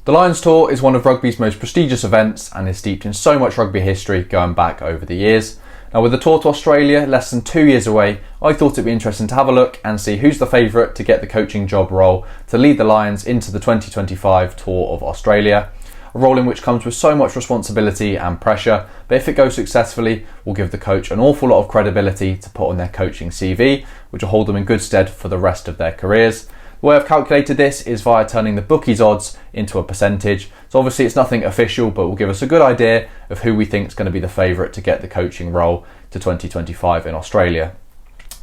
The Lions Tour is one of rugby's most prestigious events and is steeped in so much rugby history going back over the years. Now, with the tour to Australia less than 2 years away, I thought it'd be interesting to have a look and see who's the favourite to get the coaching job role to lead the Lions into the 2025 Tour of Australia. A role in which comes with so much responsibility and pressure, but if it goes successfully, will give the coach an awful lot of credibility to put on their coaching CV, which will hold them in good stead for the rest of their careers. The way I've calculated this is via turning the bookies' odds into a percentage. So obviously it's nothing official, but will give us a good idea of who we think is going to be the favourite to get the coaching role to 2025 in Australia.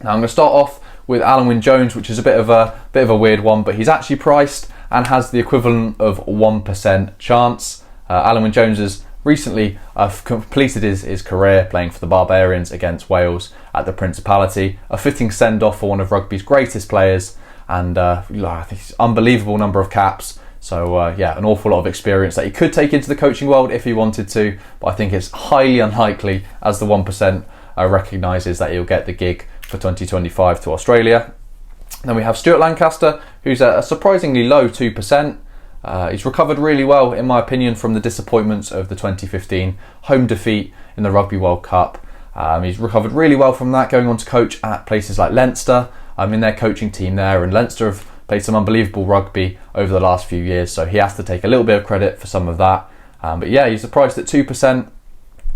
Now I'm going to start off with Alun Wyn Jones, which is a bit of a weird one, but he's actually priced and has the equivalent of 1% chance. Alun Wyn Jones has recently completed his career playing for the Barbarians against Wales at the Principality, a fitting send-off for one of rugby's greatest players, and I think it's an unbelievable number of caps. So an awful lot of experience that he could take into the coaching world if he wanted to, but I think it's highly unlikely, as the 1% recognises that he'll get the gig for 2025 to Australia. Then we have Stuart Lancaster, who's at a surprisingly low 2%. He's recovered really well, in my opinion, from the disappointments of the 2015 home defeat in the Rugby World Cup. He's recovered really well from that, going on to coach at places like Leinster. I'm in their coaching team there, and Leinster have played some unbelievable rugby over the last few years, so he has to take a little bit of credit for some of that. But yeah, he's priced at 2%,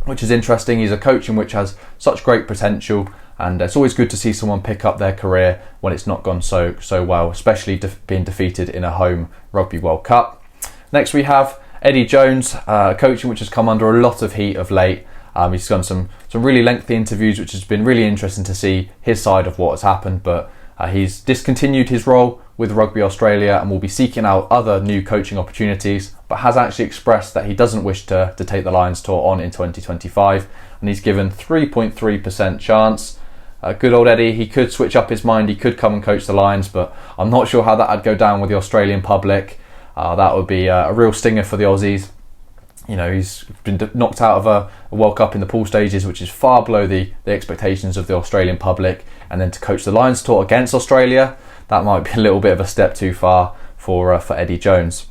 which is interesting. He's a coach in which has such great potential, and it's always good to see someone pick up their career when it's not gone so well, especially being defeated in a home Rugby World Cup. Next we have Eddie Jones, a coach in which has come under a lot of heat of late. He's done some really lengthy interviews, which has been really interesting to see his side of what has happened, but he's discontinued his role with Rugby Australia and will be seeking out other new coaching opportunities, but has actually expressed that he doesn't wish to take the Lions Tour on in 2025, and he's given 3.3% chance. Good old Eddie, he could switch up his mind, he could come and coach the Lions, but I'm not sure how that would go down with the Australian public. That would be a real stinger for the Aussies. You know, he's been knocked out of a World Cup in the pool stages, which is far below the expectations of the Australian public, and then to coach the Lions Tour against Australia, that might be a little bit of a step too far for Eddie Jones.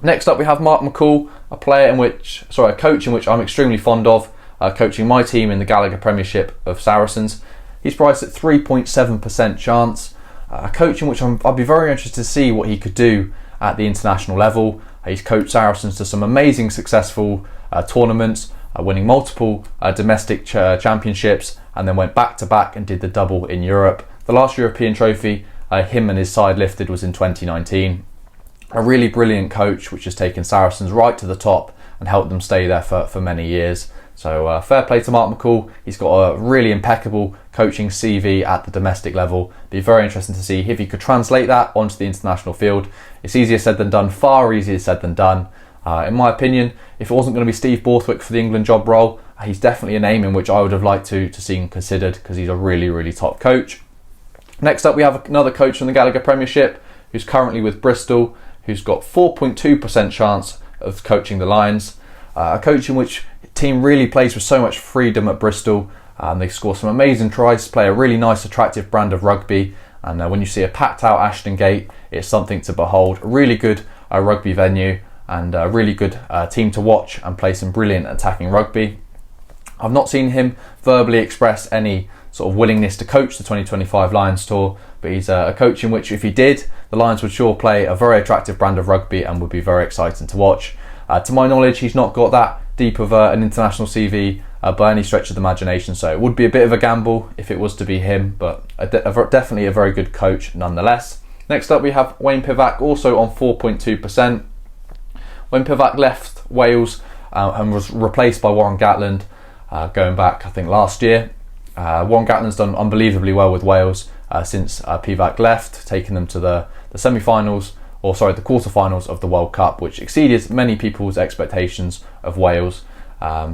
Next up we have Mark McCall, a coach in which I'm extremely fond of, coaching my team in the Gallagher Premiership of Saracens. He's priced at 3.7% chance, a coach in which I'd be very interested to see what he could do at the international level. He's coached Saracens to some amazing successful tournaments, winning multiple domestic championships, and then went back to back and did the double in Europe. The last European trophy him and his side lifted was in 2019. A really brilliant coach which has taken Saracens right to the top and helped them stay there for many years. So fair play to Mark McCall. He's got a really impeccable coaching CV at the domestic level. Be very interesting to see if he could translate that onto the international field. It's easier said than done, far easier said than done. In my opinion, if it wasn't going to be Steve Borthwick for the England job role, he's definitely a name in which I would have liked to see him considered, because he's a really, really top coach. Next up we have another coach from the Gallagher Premiership who's currently with Bristol, who's got 4.2% chance of coaching the Lions. A coach in which the team really plays with so much freedom at Bristol. They score some amazing tries, play a really nice, attractive brand of rugby, and when you see a packed out Ashton Gate, it's something to behold. A really good rugby venue, and a really good team to watch and play some brilliant attacking rugby. I've not seen him verbally express any sort of willingness to coach the 2025 Lions Tour, but he's a coach in which, if he did, the Lions would sure play a very attractive brand of rugby and would be very exciting to watch. To my knowledge, he's not got that deep of an international CV by any stretch of the imagination, so it would be a bit of a gamble if it was to be him, but definitely a very good coach nonetheless. Next up we have Wayne Pivac, also on 4.2%. Wayne Pivac left Wales and was replaced by Warren Gatland going back, I think, last year. Warren Gatland's done unbelievably well with Wales since Pivac left, taking them to the quarterfinals of the World Cup, which exceeded many people's expectations of Wales.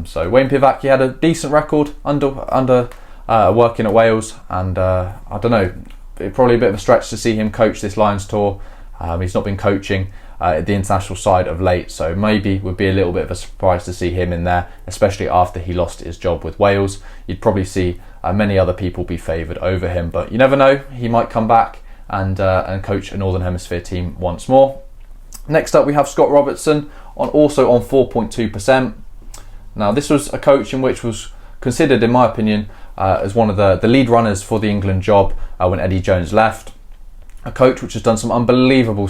So Wayne Pivac, he had a decent record under working at Wales, and I don't know, probably a bit of a stretch to see him coach this Lions Tour. He's not been coaching at the international side of late, so maybe would be a little bit of a surprise to see him in there, especially after he lost his job with Wales. You'd probably see many other people be favoured over him, but you never know, he might come back and coach a Northern Hemisphere team once more. Next up we have Scott Robertson, also on 4.2%. Now this was a coach in which was considered, in my opinion, as one of the lead runners for the England job when Eddie Jones left. A coach which has done some unbelievable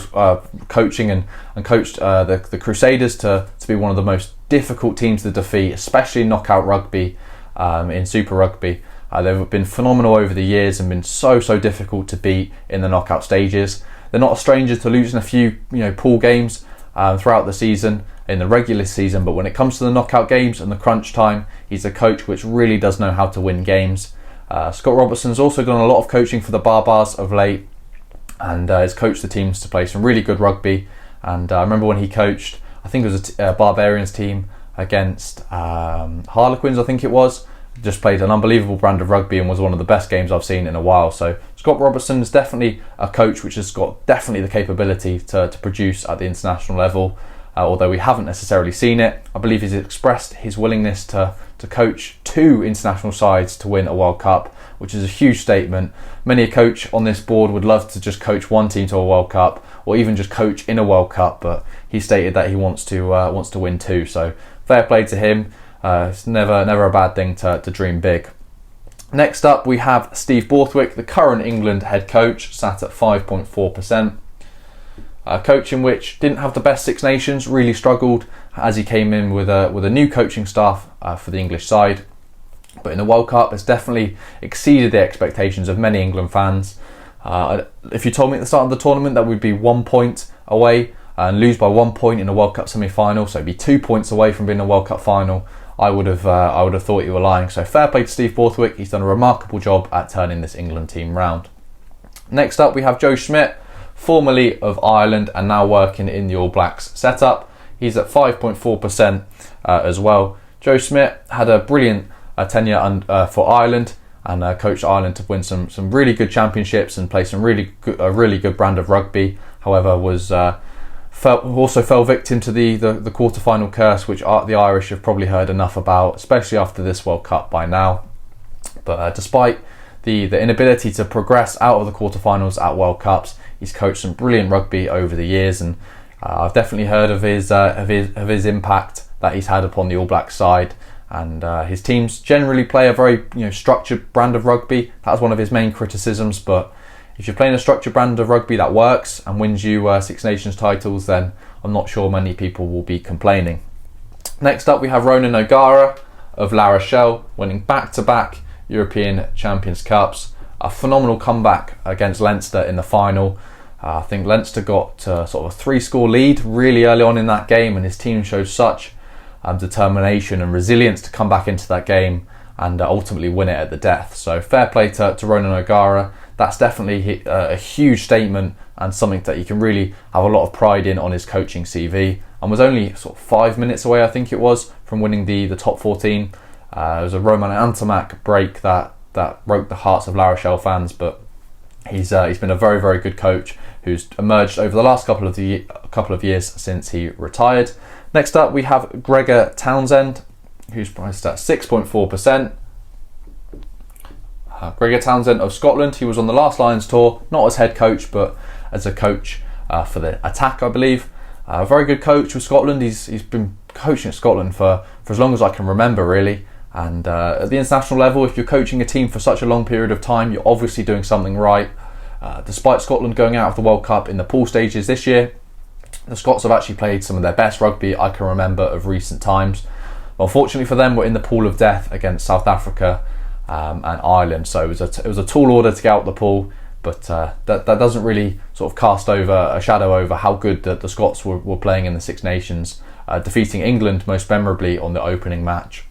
coaching and coached the Crusaders to be one of the most difficult teams to defeat, especially in knockout rugby, in Super Rugby. They've been phenomenal over the years and been so difficult to beat in the knockout stages. They're not a stranger to losing a few pool games throughout the season, in the regular season, but when it comes to the knockout games and the crunch time, he's a coach which really does know how to win games. Scott Robertson's also done a lot of coaching for the Barbars of late, and has coached the teams to play some really good rugby. And I remember when he coached, I think it was a Barbarians team against Harlequins, I think it was. Just played an unbelievable brand of rugby and was one of the best games I've seen in a while. So Scott Robertson is definitely a coach which has got definitely the capability to produce at the international level. Although we haven't necessarily seen it, I believe he's expressed his willingness to coach 2 international sides to win a World Cup, which is a huge statement. Many a coach on this board would love to just coach one team to a World Cup, or even just coach in a World Cup, but he stated that he wants to win 2. So fair play to him. It's never a bad thing to dream big. Next up we have Steve Borwick, the current England head coach, sat at 5.4%. A coach in which didn't have the best Six Nations, really struggled as he came in with a new coaching staff for the English side. But in the World Cup, has definitely exceeded the expectations of many England fans. If you told me at the start of the tournament that we'd be 1 point away and lose by 1 point in a World Cup semi-final, so it'd be 2 points away from being a World Cup final, I would have thought you were lying. So fair play to Steve Borwick. He's done a remarkable job at turning this England team round. Next up, we have Joe Schmidt, formerly of Ireland and now working in the All Blacks setup. He's at 5.4% as well. Joe Schmidt had a brilliant tenure for Ireland and coached Ireland to win some really good championships and play a really good brand of rugby. However, also fell victim to the quarter-final curse, which the Irish have probably heard enough about, especially after this World Cup by now. But despite the inability to progress out of the quarterfinals at World Cups, he's coached some brilliant rugby over the years, and I've definitely heard of his impact that he's had upon the All Blacks side. And his teams generally play a very structured brand of rugby. That's one of his main criticisms. But if you're playing a structured brand of rugby that works and wins you Six Nations titles, then I'm not sure many people will be complaining. Next up, we have Rona Ogar of La Rochelle, winning back-to-back European Champions Cups. A phenomenal comeback against Leinster in the final. I think Leinster got sort of a 3-score lead really early on in that game, and his team showed such determination and resilience to come back into that game and ultimately win it at the death. So fair play to Rona Ogar. That's definitely a huge statement and something that you can really have a lot of pride in on his coaching CV, and was only sort of 5 minutes away, I think it was, from winning the top 14. It was a Roman Antomac break that broke the hearts of La Rochelle fans, but he's been a very, very good coach who's emerged over the last couple of years since he retired. Next up, we have Gregor Townsend, who's priced at 6.4%. Gregor Townsend of Scotland. He was on the last Lions tour, not as head coach, but as a coach for the attack, I believe. A very good coach with Scotland. He's been coaching at Scotland for as long as I can remember, really. And at the international level, if you're coaching a team for such a long period of time, you're obviously doing something right. Despite Scotland going out of the World Cup in the pool stages this year, the Scots have actually played some of their best rugby I can remember of recent times. Unfortunately for them, we're in the pool of death against South Africa and Ireland. So it was a tall order to get out the pool, but that doesn't really sort of cast over a shadow over how good the Scots were playing in the Six Nations, defeating England most memorably on the opening match.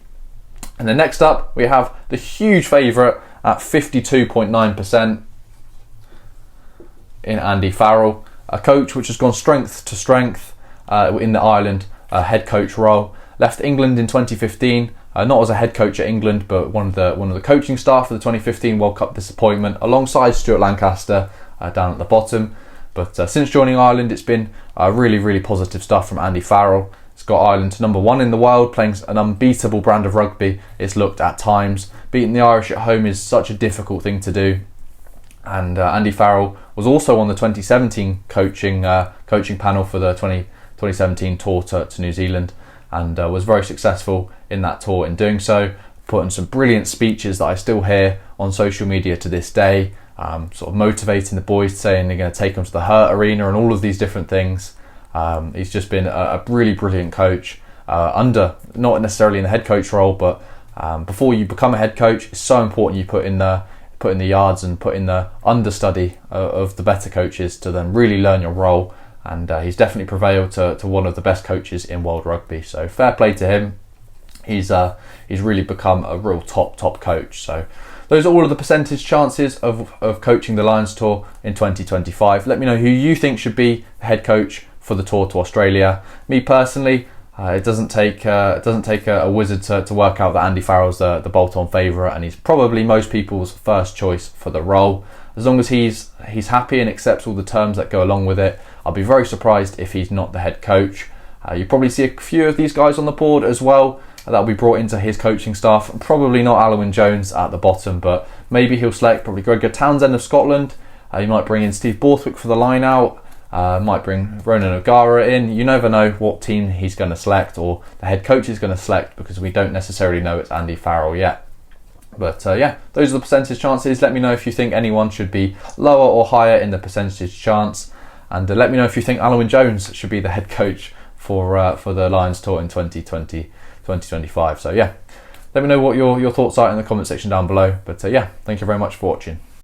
And then next up, we have the huge favourite at 52.9% in Andy Farrell, a coach which has gone strength to strength in the Ireland head coach role. Left England in 2015, not as a head coach at England, but one of the coaching staff for the 2015 World Cup disappointment, alongside Stuart Lancaster down at the bottom. But since joining Ireland, it's been really, really positive stuff from Andy Farrell. It's got Ireland to number 1 in the world, playing an unbeatable brand of rugby. It's looked at times. Beating the Irish at home is such a difficult thing to do. And Andy Farrell was also on the 2017 coaching panel for the 2017 tour to New Zealand, and was very successful in that tour in doing so, putting some brilliant speeches that I still hear on social media to this day, sort of motivating the boys, saying they're going to take them to the Hurt Arena and all of these different things. He's just been a really brilliant coach, not necessarily in the head coach role, but before you become a head coach, it's so important you put in the yards and put in the understudy of the better coaches to then really learn your role. And he's definitely prevailed to one of the best coaches in world rugby. So fair play to him. He's really become a real top coach. So those are all of the percentage chances of coaching the Lions Tour in 2025. Let me know who you think should be the head coach for the tour to Australia. Me personally, it doesn't take a wizard to work out that Andy Farrell's the bolt-on favourite, and he's probably most people's first choice for the role. As long as he's happy and accepts all the terms that go along with it, I'll be very surprised if he's not the head coach. You probably see a few of these guys on the board as well that'll be brought into his coaching staff. Probably not Alwyn Jones at the bottom, but maybe he'll select probably Gregor Townsend of Scotland. He might bring in Steve Borwick for the line out. Might bring Rona Ogar in. You never know what team he's going to select, or the head coach is going to select, because we don't necessarily know it's Andy Farrell yet. But yeah, those are the percentage chances. Let me know if you think anyone should be lower or higher in the percentage chance, and let me know if you think Alwyn Jones should be the head coach for the Lions Tour in 2025. So yeah, let me know what your thoughts are in the comment section down below. But yeah, thank you very much for watching.